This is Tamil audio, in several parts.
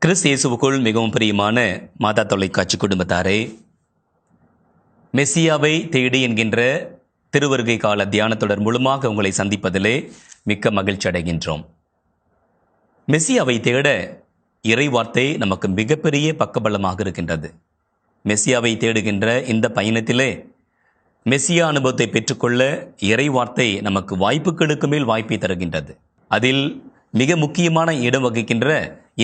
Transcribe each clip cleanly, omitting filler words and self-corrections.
கிறிஸ்து இயேசுவுக்குள் மிகவும் பிரியமான மாதா தொலைக்காட்சி குடும்பத்தாரே, மெசியாவை தேடி என்கின்ற திருவருகை கால தியானத்தொடர் மூலமாக உங்களை சந்திப்பதிலே மிக்க மகிழ்ச்சி அடைகின்றோம். மெசியாவை தேட இறைவார்த்தை நமக்கு மிகப்பெரிய பக்கபலமாக இருக்கின்றது. மெசியாவை தேடுகின்ற இந்த பயணத்திலே மெசியா அனுபவத்தை பெற்றுக்கொள்ள இறைவார்த்தை நமக்கு வாய்ப்புகளுக்கு மேல் வாய்ப்பை தருகின்றது. அதில் மிக முக்கியமான இடம் வகிக்கின்ற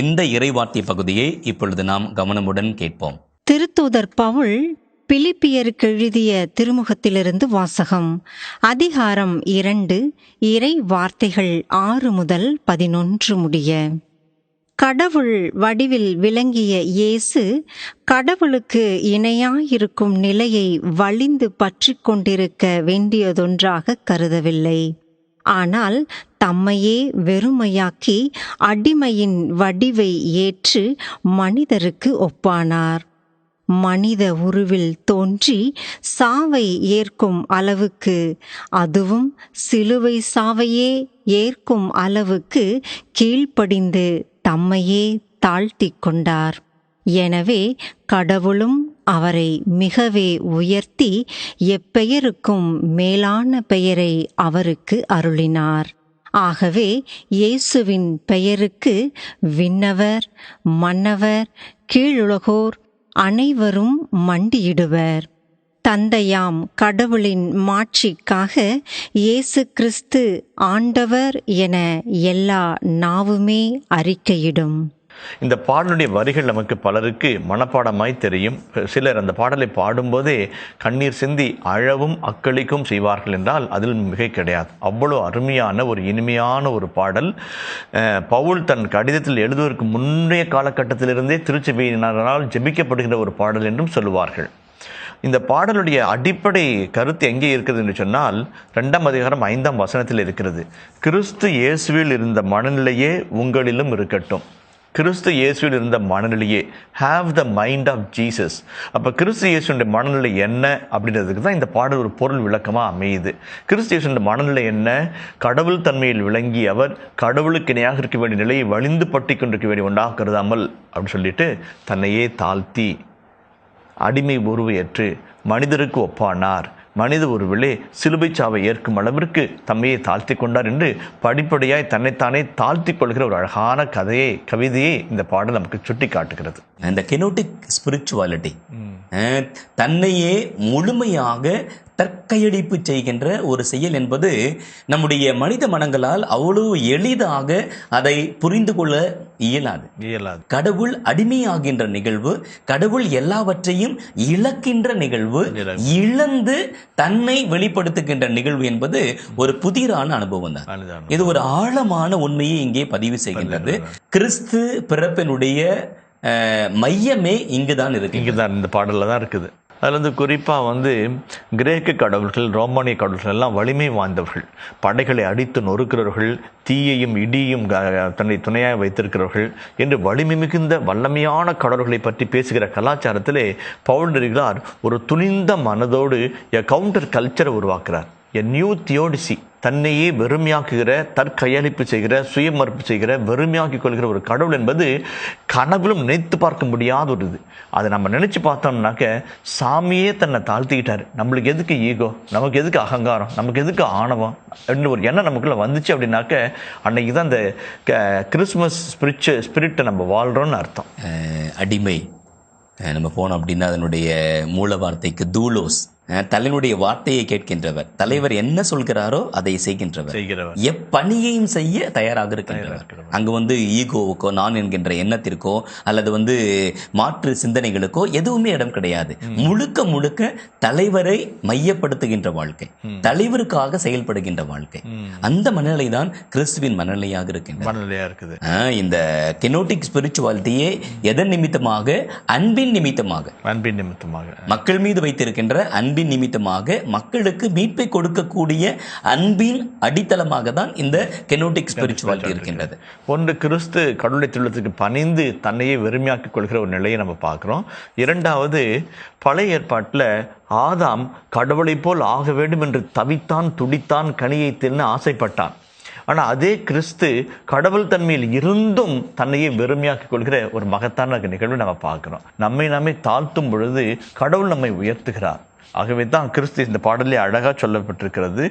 இந்த இறைவார்த்தை பகுதியை இப்பொழுது நாம் கவனமுடன் கேட்போம். திருத்தூதர் பவுல் பிலிப்பியருக்கு எழுதிய திருமுகத்திலிருந்து வாசகம். அதிகாரம் 2, இறை வார்த்தைகள் 6 முதல் 11 முடிய. கடவுள் வடிவில் விளங்கிய இயேசு கடவுளுக்கு இணையாயிருக்கும் நிலையை வலிந்து பற்றி கொண்டிருக்க வேண்டியதொன்றாக கருதவில்லை. ஆனால் தம்மையே வெறுமையாக்கி அடிமையின் வடிவை ஏற்று மனிதருக்கு ஒப்பானார். மனித உருவில் தோன்றி சாவை ஏற்கும் அளவுக்கு, அதுவும் சிலுவை சாவையே ஏற்கும் அளவுக்கு கீழ்ப்படிந்து தம்மையே தாழ்த்திக் கொண்டார். எனவே கடவுளும் அவரை மிகவே உயர்த்தி எப்பெயருக்கும் மேலான பெயரை அவருக்கு அருளினார். ஆகவே இயேசுவின் பெயருக்கு விண்ணவர், மன்னவர், கீழுலகோர் அனைவரும் மண்டியிடுவர். தந்தையாம் கடவுளின் மாட்சிக்காக இயேசு கிறிஸ்து ஆண்டவர் என எல்லா நாவுமே அறிக்கையிடும். இந்த பாடலுடைய வரிகள் நமக்கு பலருக்கு மனப்பாடமாய் தெரியும். சிலர் அந்த பாடலை பாடும்போதே கண்ணீர் சிந்தி அழவும் அக்களிக்கும் செய்வார்கள் என்றால் அதில் மிகை கிடையாது. அவ்வளோ அருமையான ஒரு இனிமையான ஒரு பாடல். பவுல் தன் கடிதத்தில் எழுதுவதற்கு முன்னைய காலகட்டத்திலிருந்தே திருச்சபையினரால் ஜெபிக்கப்படுகின்ற ஒரு பாடல் என்றும் சொல்லுவார்கள். இந்த பாடலுடைய அடிப்படை கருத்து எங்கே இருக்கிறது என்று சொன்னால் 2ஆம் அதிகாரம் 5ஆம் வசனத்தில் இருக்கிறது. கிறிஸ்து இயேசுவில் இருந்த மனநிலையே உங்களிலும் இருக்கட்டும். கிறிஸ்து இயேசுவில் இருந்த மனநிலையே, have the mind of Jesus. அப்போ கிறிஸ்து இயேசுடைய மனநிலை என்ன அப்படின்றதுக்கு தான் இந்த பாடல் ஒரு பொருள் விளக்கமாக அமையுது. கிறிஸ்து இயேசுடைய மனநிலை என்ன? கடவுள் தன்மையில் விளங்கி அவர் கடவுளுக்கு இணையாக இருக்க வேண்டிய நிலையை வலிந்து பற்றி கொண்டிருக்க வேண்டிய ஒன்றாக கருதாமல் அப்படின்னு சொல்லிட்டு தன்னையே தாழ்த்தி அடிமை உருவையற்று மனிதருக்கு ஒப்பானார். மனித உருவிலே சிலுவை சாவை ஏற்கும் அளவிற்கு தம்மையை தாழ்த்தி கொண்டார் என்று படிப்படியாய் தன்னைத்தானே தாழ்த்தி கொள்கிற ஒரு அழகான கவிதையை இந்த பாடல் நமக்கு சுட்டி காட்டுகிறது. இந்த கெனோட்டிக் ஸ்பிரிச்சுவாலிட்டி, தன்னையே முழுமையாக தற்கையடிப்பு செய்கின்ற ஒரு செயல் என்பது நம்முடைய மனித மனங்களால் அவ்வளவு எளிதாக அதை புரிந்து கொள்ள இயலாது. கடவுள் அடிமையாகின்ற நிகழ்வு, கடவுள் எல்லாவற்றையும் இழக்கின்ற நிகழ்வு, இழந்து தன்னை வெளிப்படுத்துகின்ற நிகழ்வு என்பது ஒரு புதிரான அனுபவம் தான். இது ஒரு ஆழமான உண்மையை இங்கே பதிவு செய்கின்றது. கிறிஸ்து பிறப்பினுடைய மையமே இங்குதான் இருக்கு. இங்குதான் இந்த பாடல்ல தான் இருக்குது. அதில் குறிப்பாக கிரேக்க கடவுள்கள், ரோமானிய கடவுள்கள் எல்லாம் வலிமை வாய்ந்தவர்கள், படைகளை அடித்து நொறுக்கிறவர்கள், தீயையும் இடியும் தன்னை துணையாக வைத்திருக்கிறவர்கள் என்று வலிமை மிகுந்த வல்லமையான கடவுள்களை பற்றி பேசுகிற கலாச்சாரத்திலே பவுல் நெறிகளார் ஒரு துணிந்த மனதோடு கவுண்டர் கல்ச்சரை உருவாக்குறார். நியூ தியோடிசி, தன்னையே வெறுமையாக்குகிற, தற்கையளிப்பு செய்கிற, சுயமறுப்பு செய்கிற, வெறுமையாக்கிக் கொள்கிற ஒரு கடவுள் என்பது கனவிலும் நினைத்து பார்க்க முடியாத ஒரு இது. அதை நம்ம நினைச்சு பார்த்தோம்னாக்க சாமியே தன்னை தாழ்த்திக்கிட்டாரு. நம்மளுக்கு எதுக்கு ஈகோ, நமக்கு எதுக்கு அகங்காரம், நமக்கு எதுக்கு ஆணவம் அப்படின்னு ஒரு எண்ணம் நமக்குள்ள வந்துச்சு அப்படின்னாக்க அன்னைக்கு தான் அந்த கிறிஸ்மஸ் ஸ்பிரிட்டை நம்ம வாழ்கிறோன்னு அர்த்தம். அடிமை நம்ம போனோம் அப்படின்னா அதனுடைய மூல வார்த்தைக்கு தூலோஸ், தலைவனுடைய வார்த்தையை கேட்கின்றவர், தலைவர் என்ன சொல்கிறாரோ அதை செய்கின்றவர், எப்பணியையும் செய்ய தயாராக இருக்கின்றவர். அங்கு ஈகோவுக்கோ நான் என்கின்ற எண்ணத்திற்கோ அல்லது மாற்று சிந்தனைகளுக்கோ எதுவுமே இடம் கிடையாது. முழுக்க முழுக்க தலைவரை மையப்படுத்துகின்ற வாழ்க்கை, தலைவருக்காக செயல்படுகின்ற வாழ்க்கை. அந்த மனநிலை தான் கிறிஸ்துவின் மனநிலையாக இருக்கின்றது. இந்த கெனோட்டிக் ஸ்பிரிச்சுவாலிட்டியே எதன் நிமித்தமாக? அன்பின் நிமித்தமாக, மக்கள் மீது வைத்திருக்கின்ற அன்பின் நிமித்தமாக, மக்களுக்கு மீட்பை கொடுக்கக்கூடிய அன்பின் அடித்தளமாக தான் இந்த கெனோட்டிக் ஸ்பிரிச்சுவாலிட்டி இருக்கின்றது. ஒன்று, கிறிஸ்து கடவுளை துள்ளத்துக்கு பணிந்து தன்னையே வெறுமையாக்கிக் கொள்கிற ஒரு நிலையை நம்ம பார்க்கிறோம். இரண்டாவது, பழைய ஏற்பாட்டில் ஆதாம் கடவுளை போல் ஆக வேண்டும் என்று தவித்தான், துடித்தான், கனியை தின்னு ஆசைப்பட்டான். ஆனால் அதே கிறிஸ்து கடவுள் தன்மையில் இருந்தும் தன்னையே வெறுமையாக்கிக் கொள்கிற ஒரு மகத்தான நிகழ்வு நம்ம பார்க்கிறோம். நம்மை நாமே தாழ்த்தும் பொழுது கடவுள் நம்மை உயர்த்துகிறார். ஆகவே தான் கிறிஸ்து இந்த பாடலே அழகாக சொல்லப்பட்டிருக்கிறது.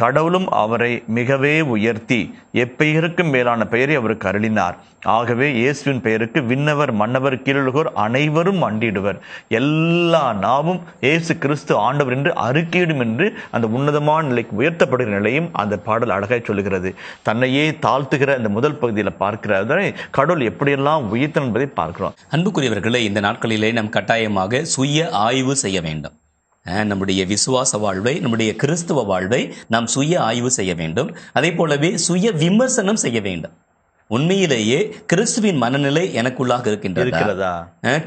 கடவுளும் அவரை மிகவே உயர்த்தி எப்பெயருக்கும் மேலான பெயரை அவருக்கு அருளினார். ஆகவே இயேசுவின் பெயருக்கு விண்ணவர் மன்னவர் கீழுலகோர் அனைவரும் அண்டிடுவர், எல்லா நாவும் இயேசு கிறிஸ்து ஆண்டவர் என்று அறிக்கையிடும் என்று அந்த உன்னதமான நிலைக்கு உயர்த்தப்படுகிற நிலையும் அந்த பாடல் அழகாக சொல்லுகிறது. தன்னையே தாழ்த்துகிற இந்த முதல் பகுதியில் பார்க்கிறார் கடவுள் எப்படியெல்லாம் உயர்த்தன் என்பதை பார்க்கிறோம். அன்புக்குரியவர்களே, இந்த நாட்களிலே நாம் கட்டாயமாக சுய ஆய்வு செய்ய வேண்டும். நம்முடைய விசுவாச வாழ்வை, நம்முடைய கிறிஸ்துவ வாழ்வை நாம் சுய ஆய்வு செய்ய வேண்டும். அதே போலவே சுய விமர்சனம் செய்ய வேண்டும். உண்மையிலேயே கிறிஸ்துவின் மனநிலை எனக்குள்ளாக இருக்கின்றதா?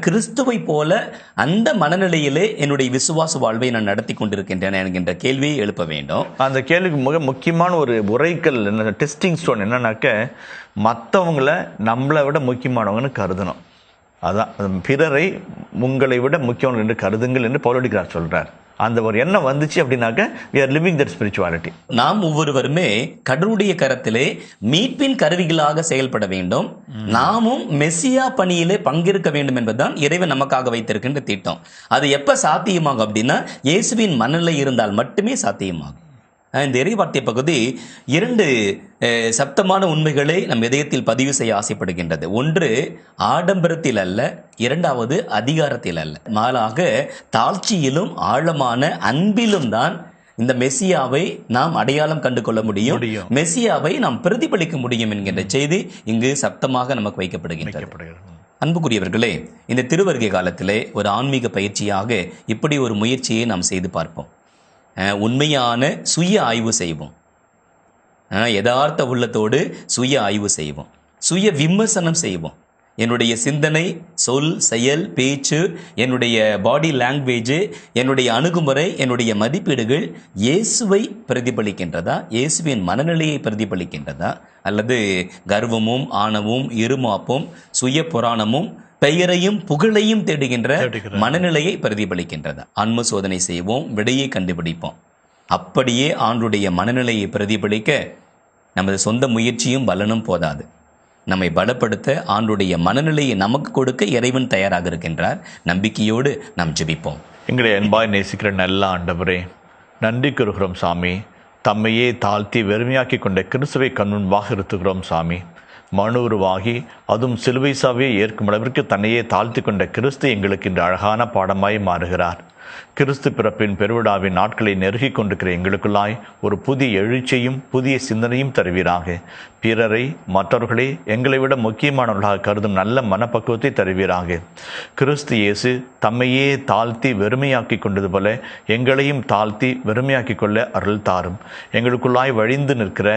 கிறிஸ்துவை போல அந்த மனநிலையிலே என்னுடைய விசுவாச வாழ்வை நான் நடத்தி கொண்டிருக்கின்றேன் என்கின்ற கேள்வியை எழுப்ப வேண்டும். அந்த கேள்விக்கு மிக முக்கியமான ஒரு உரைக்கல் டெஸ்டிங் ஸ்டோன் என்னன்னாக்க, மற்றவங்களை நம்மளை விட முக்கியமானவங்கன்னு கருதணும். அதான் பிறரை உங்களை விட முக்கியம் என்று கருதுங்கள் என்று பவுலடிகளார் சொல்றார். அந்த ஒரு எண்ணம் வந்துச்சு அப்படின்னாக்க we are living that spirituality. நாம் ஒவ்வொருவருமே கடவுளுடைய கரத்திலே மீட்பின் கருவிகளாக செயல்பட வேண்டும். நாமும் மெசியா பணியிலே பங்கேற்க வேண்டும் என்பதுதான் இறைவன் நமக்காக வைத்திருக்கின்ற திட்டம். அது எப்ப சாத்தியமாகும் அப்படின்னா இயேசுவின் மனநிலை இருந்தால் மட்டுமே சாத்தியமாகும். இந்த இறைவார்த்தை பகுதி 2 சப்தமான உண்மைகளை நம் இதயத்தில் பதிவு செய்ய ஆசைப்படுகின்றது. ஒன்று, ஆடம்பரத்தில் அல்ல. இரண்டாவது, அதிகாரத்தில் அல்ல. மாறாக தாழ்ச்சியிலும் ஆழமான அன்பிலும் தான் இந்த மெசியாவை நாம் அடையாளம் கண்டு கொள்ள முடியும், மெசியாவை நாம் பிரதிபலிக்க முடியும் என்கின்ற செய்தி இங்கு சப்தமாக நமக்கு வைக்கப்படுகின்றது. அன்புக்குரியவர்களே, இந்த திருவருகை காலத்திலே ஒரு ஆன்மீக பயிற்சியாக இப்படி ஒரு முயற்சியை நாம் செய்து பார்ப்போம். உண்மையான சுய ஆய்வு செய்வோம். யதார்த்த உள்ளத்தோடு சுய ஆய்வு செய்வோம். சுய விமர்சனம் செய்வோம். என்னுடைய சிந்தனை, சொல், செயல், பேச்சு, என்னுடைய பாடி லாங்குவேஜ், என்னுடைய அணுகுமுறை, என்னுடைய மதிப்பீடுகள் இயேசுவை பிரதிபலிக்கின்றதா, இயேசுவின் மனநிலையை பிரதிபலிக்கின்றதா, அல்லது கர்வமும் ஆணவமும் இருமாப்பும் சுய புராணமும் பெயரையும் புகழையும் தேடுகின்ற மனநிலையை பிரதிபலிக்கின்றதா? ஆன்ம சோதனை செய்வோம், விடையை கண்டுபிடிப்போம். அப்படியே ஆண்டுடைய மனநிலையை பிரதிபலிக்க நமது சொந்த முயற்சியும் பலனும் போதாது. நம்மை பலப்படுத்த ஆண்டுடைய மனநிலையை நமக்கு கொடுக்க இறைவன் தயாராக இருக்கின்றார். நம்பிக்கையோடு நாம் ஜெபிப்போம். எங்களை அன்பாய் நேசிக்கிற நல்ல ஆண்டவரே, நன்றி கூறுகிறோம் சாமி. தம்மையே தாழ்த்தி வெறுமையாக்கி கொண்ட கிறிஸ்துவை கண்முன்பாக இருத்துகிறோம் சாமி. மனு உருவாகி அதுவும் சிலுவை சாவியை ஏற்கும் அளவிற்கு தன்னையே தாழ்த்தி கொண்ட கிறிஸ்து எங்களுக்கு இன்று அழகான பாடமாய் மாறுகிறார். கிறிஸ்து பிறப்பின் பெருவிழாவின் நாட்களை நெருகி கொண்டிருக்கிற எங்களுக்குள்ளாய் ஒரு புதிய எழுச்சியும் புதிய சிந்தனையும் தருவீராக. பிறரை, மற்றவர்களே எங்களை விட முக்கியமானவர்களாக கருதும் நல்ல மனப்பக்குவத்தை தருவீராக. கிறிஸ்து இயேசு தம்மையே தாழ்த்தி வெறுமையாக்கி கொண்டது போல எங்களையும் தாழ்த்தி வெறுமையாக்கி கொள்ள அருள் தாரும். எங்களுக்குள்ளாய் வழிந்து நிற்கிற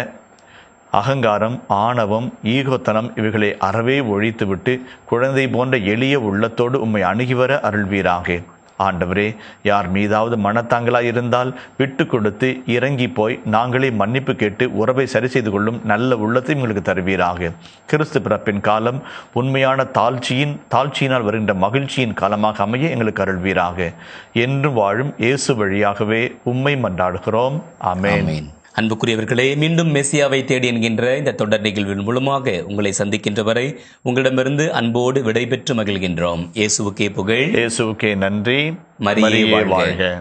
அகங்காரம், ஆணவம், ஈகோத்தனம் இவைகளை அறவே ஒழித்துவிட்டு குழந்தை போன்ற எளிய உள்ளத்தோடு உம்மை அணுகி வர அருள்வீராக. ஆண்டவரே, யார் மீதாவது மனத்தாங்களாய் இருந்தால் விட்டு கொடுத்து இறங்கி போய் நாங்களே மன்னிப்பு கேட்டு உறவை சரி செய்து கொள்ளும் நல்ல உள்ளத்தை உங்களுக்கு தருவீராக. கிறிஸ்து பிறப்பின் காலம் உண்மையான தாழ்ச்சியினால் வருகின்ற மகிழ்ச்சியின் காலமாக அமைய எங்களுக்கு அருள்வீராக. என்று வாழும் இயேசு வழியாகவே உம்மை மன்றாடுகிறோம். ஆமென். அன்புக்குரியவர்களே, மீண்டும் மெசியாவை தேடி என்கின்ற இந்த தொடர் நிகழ்வின் மூலமாக உங்களை சந்திக்கின்ற வரை உங்களிடமிருந்து அன்போடு விடைபெற்று மகிழ்கின்றோம். இயேசுவுக்கே புகழ், இயேசுவுக்கே நன்றி. மரியே வாழ்க.